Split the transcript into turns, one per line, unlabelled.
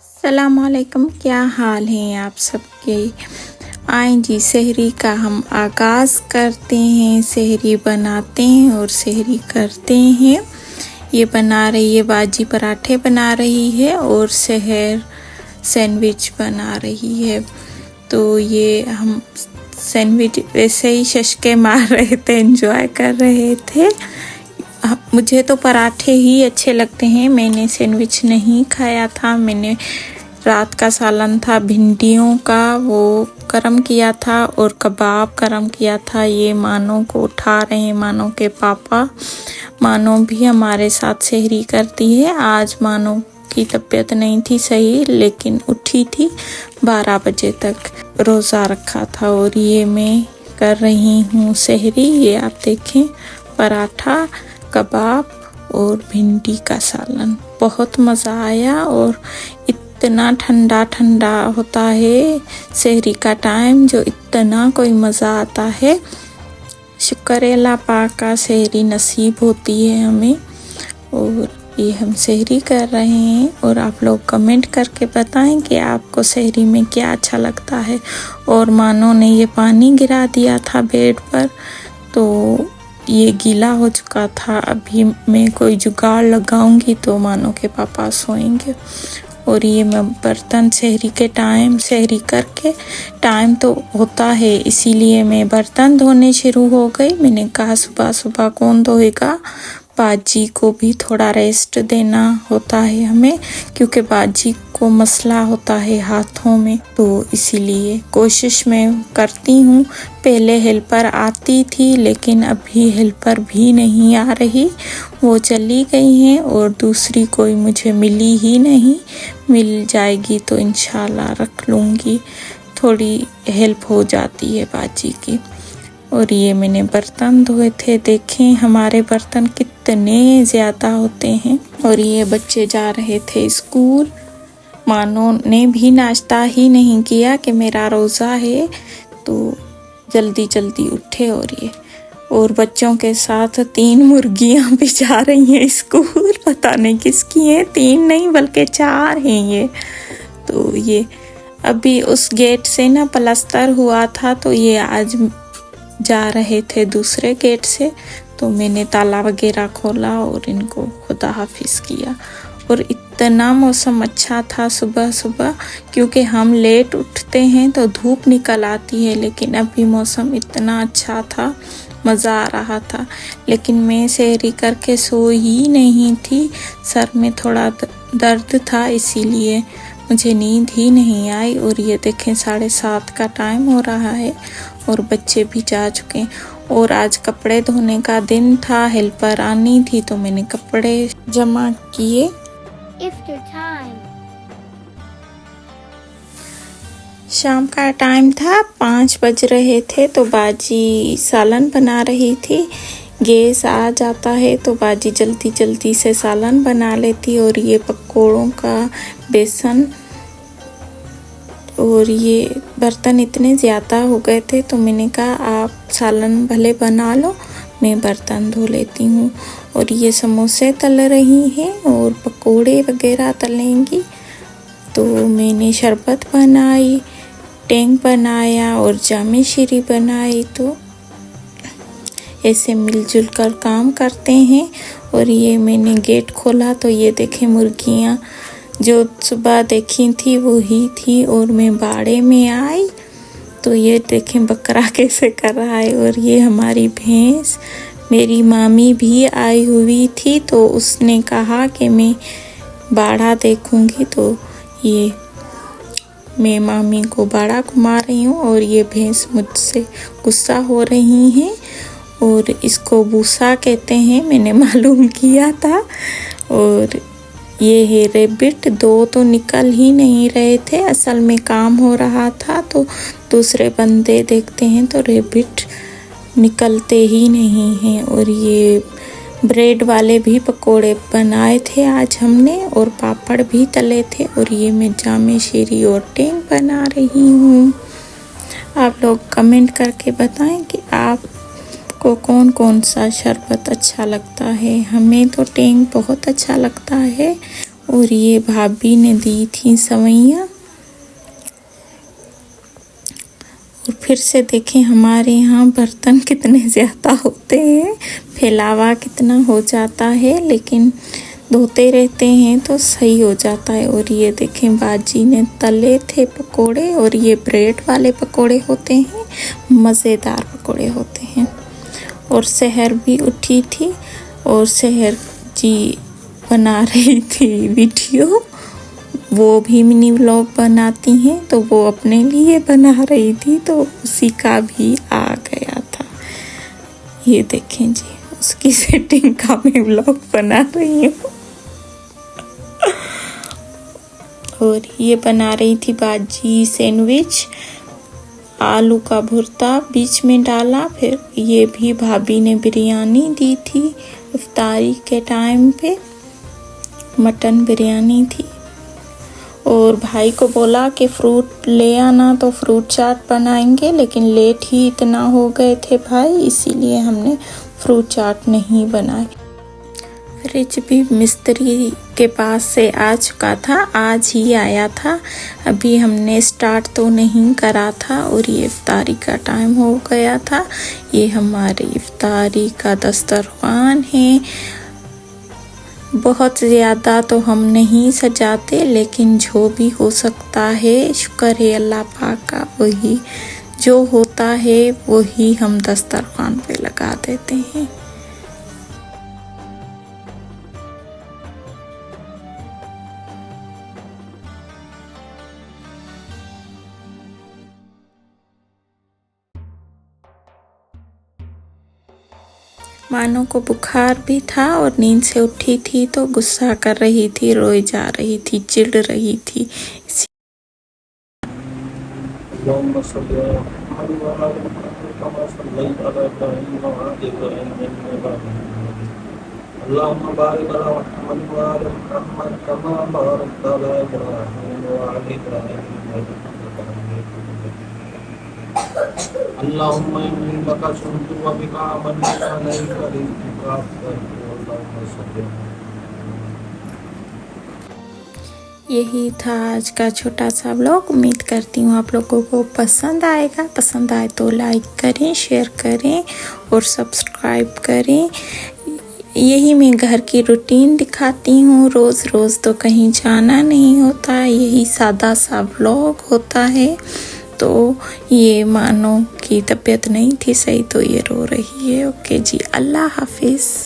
अस्सलामुअलैकुम, क्या हाल हैं आप सबके। आए जी, सहरी का हम आगाज़ करते हैं। सहरी बनाते हैं और सहरी करते हैं। ये बना रही है बाजी, पराठे बना रही है और सहर सैंडविच बना रही है। तो ये हम सैंडविच वैसे ही शशके मार रहे थे, एंजॉय कर रहे थे। मुझे तो पराठे ही अच्छे लगते हैं, मैंने सैंडविच नहीं खाया था। मैंने रात का सालन था भिंडियों का, वो गरम किया था और कबाब गरम किया था। ये मानो को उठा रहे हैं, मानो के पापा। मानो भी हमारे साथ सहरी करती है। आज मानो की तबीयत नहीं थी सही, लेकिन उठी थी। 12 बजे तक रोज़ा रखा था और ये मैं कर रही हूँ सहरी। ये आप देखें, पराठा, कबाब और भिंडी का सालन। बहुत मज़ा आया और इतना ठंडा ठंडा होता है सहरी का टाइम, जो इतना कोई मज़ा आता है। शुक्र है अल्लाह पाक का, सहरी नसीब होती है हमें। और ये हम सहरी कर रहे हैं और आप लोग कमेंट करके बताएं कि आपको सहरी में क्या अच्छा लगता है। और मानो ने ये पानी गिरा दिया था बेड पर, तो ये गीला हो चुका था। अभी मैं कोई जुगाड़ लगाऊंगी तो मानो के पापा सोएंगे। और ये मैं बर्तन सहरी के टाइम, सहरी करके टाइम तो होता है, इसीलिए मैं बर्तन धोने शुरू हो गई। मैंने कहा सुबह सुबह कौन धोएगा, बाजी को भी थोड़ा रेस्ट देना होता है हमें, क्योंकि बाजी को मसला होता है हाथों में। तो इसीलिए कोशिश मैं करती हूँ। पहले हेल्पर आती थी, लेकिन अभी हेल्पर भी नहीं आ रही, वो चली गई हैं और दूसरी कोई मुझे मिली ही नहीं। मिल जाएगी तो इंशाल्लाह रख लूँगी, थोड़ी हेल्प हो जाती है बाजी की। और ये मैंने बर्तन धोए थे, देखें हमारे बर्तन कितने ज़्यादा होते हैं। और ये बच्चे जा रहे थे स्कूल। मानो ने भी नाश्ता ही नहीं किया कि मेरा रोज़ा है, तो जल्दी जल्दी उठे। और बच्चों के साथ 3 मुर्गियां भी जा रही हैं स्कूल। पता नहीं किसकी हैं, 3 नहीं बल्कि 4 हैं ये। तो ये अभी उस गेट से ना प्लास्टर हुआ था, तो ये आज जा रहे थे दूसरे गेट से। तो मैंने ताला वगैरह खोला और इनको खुदा हाफिज किया। और इतना मौसम अच्छा था सुबह सुबह, क्योंकि हम लेट उठते हैं तो धूप निकल आती है, लेकिन अभी मौसम इतना अच्छा था, मज़ा आ रहा था। लेकिन मैं सहरी करके सोई ही नहीं थी, सर में थोड़ा दर्द था, इसीलिए मुझे नींद ही नहीं आई। और ये देखें 7:30 का टाइम हो रहा है और बच्चे भी जा चुके हैं। और आज कपड़े धोने का दिन था, हेल्पर आनी थी, तो मैंने कपड़े जमा किए। शाम का टाइम था, 5 बज रहे थे, तो बाजी सालन बना रही थी। गैस आ जाता है तो बाजी जल्दी जल्दी से सालन बना लेती। और ये पकोड़ों का बेसन, और ये बर्तन इतने ज़्यादा हो गए थे, तो मैंने कहा आप सालन भले बना लो, मैं बर्तन धो लेती हूँ। और ये समोसे तल रही हैं और पकोड़े वगैरह तलेंगी। तो मैंने शरबत बनाई, टेंग बनाया और जामे शीरी बनाई। तो ऐसे मिलजुल कर काम करते हैं। और ये मैंने गेट खोला तो ये देखें मुर्गियाँ जो सुबह देखी थी वो ही थी। और मैं बाड़े में आई तो ये देखें बकरा कैसे कर रहा है। और ये हमारी भैंस, मेरी मामी भी आई हुई थी, तो उसने कहा कि मैं बाड़ा देखूंगी, तो ये मैं मामी को बाड़ा घुमा रही हूँ। और ये भैंस मुझसे गुस्सा हो रही हैं, और इसको भूसा कहते हैं, मैंने मालूम किया था। और ये है रेबिट, 2 तो निकल ही नहीं रहे थे, असल में काम हो रहा था, तो दूसरे बंदे देखते हैं तो रेबिट निकलते ही नहीं हैं। और ये ब्रेड वाले भी पकोड़े बनाए थे आज हमने, और पापड़ भी तले थे। और ये मैं जामे शीरी और टेंग बना रही हूँ। आप लोग कमेंट करके बताएं कि आपको कौन कौन सा शरबत अच्छा लगता है। हमें तो टेंग बहुत अच्छा लगता है और ये भाभी ने दी थी सवैयाँ। और फिर से देखें हमारे यहाँ बर्तन कितने ज़्यादा होते हैं, फैलावा कितना हो जाता है, लेकिन धोते रहते हैं तो सही हो जाता है। और ये देखें बाजी ने तले थे पकोड़े, और ये ब्रेड वाले पकोड़े होते हैं, मज़ेदार पकोड़े होते हैं। और सहर भी उठी थी और सहर जी बना रही थी वीडियो। वो भी मिनी व्लॉग बनाती हैं, तो वो अपने लिए बना रही थी, तो उसी का भी आ गया था। ये देखें जी, उसकी सेटिंग का मैं व्लॉग बना रही हूँ। और ये बना रही थी बाजी सैंडविच, आलू का भुर्ता बीच में डाला। फिर ये भी भाभी ने बिरयानी दी थी इफ्तारी के टाइम पे, मटन बिरयानी थी। और भाई को बोला कि फ्रूट ले आना, तो फ्रूट चाट बनाएंगे, लेकिन लेट ही इतना हो गए थे भाई, इसीलिए हमने फ्रूट चाट नहीं बनाई। फ्रिज भी मिस्त्री के पास से आ चुका था, आज ही आया था, अभी हमने स्टार्ट तो नहीं करा था। और ये इफ्तारी का टाइम हो गया था। ये हमारे इफ्तारी का दस्तरखान है। बहुत ज़्यादा तो हम नहीं सजाते, लेकिन जो भी हो सकता है, शुक्र है अल्लाह पाक का, वही जो होता है वही हम दस्तरखान पे लगा देते हैं। मानो को बुखार भी था और नींद से उठी थी, तो गुस्सा कर रही थी, रोए जा रही थी, चिढ़ रही थी।
Allahumma inni laka suntu wa bika amantu alayka rizqa
यही था आज का छोटा सा व्लॉग। उम्मीद करती हूँ आप लोगों को पसंद आएगा। पसंद आए तो लाइक करें, शेयर करें और सब्सक्राइब करें। यही मैं घर की रूटीन दिखाती हूँ। रोज़ रोज़ तो कहीं जाना नहीं होता, यही सादा सा व्लॉग होता है। तो ये मानो की तबीयत नहीं थी सही, तो ये रो रही है। ओके जी, अल्लाह हाफिज़।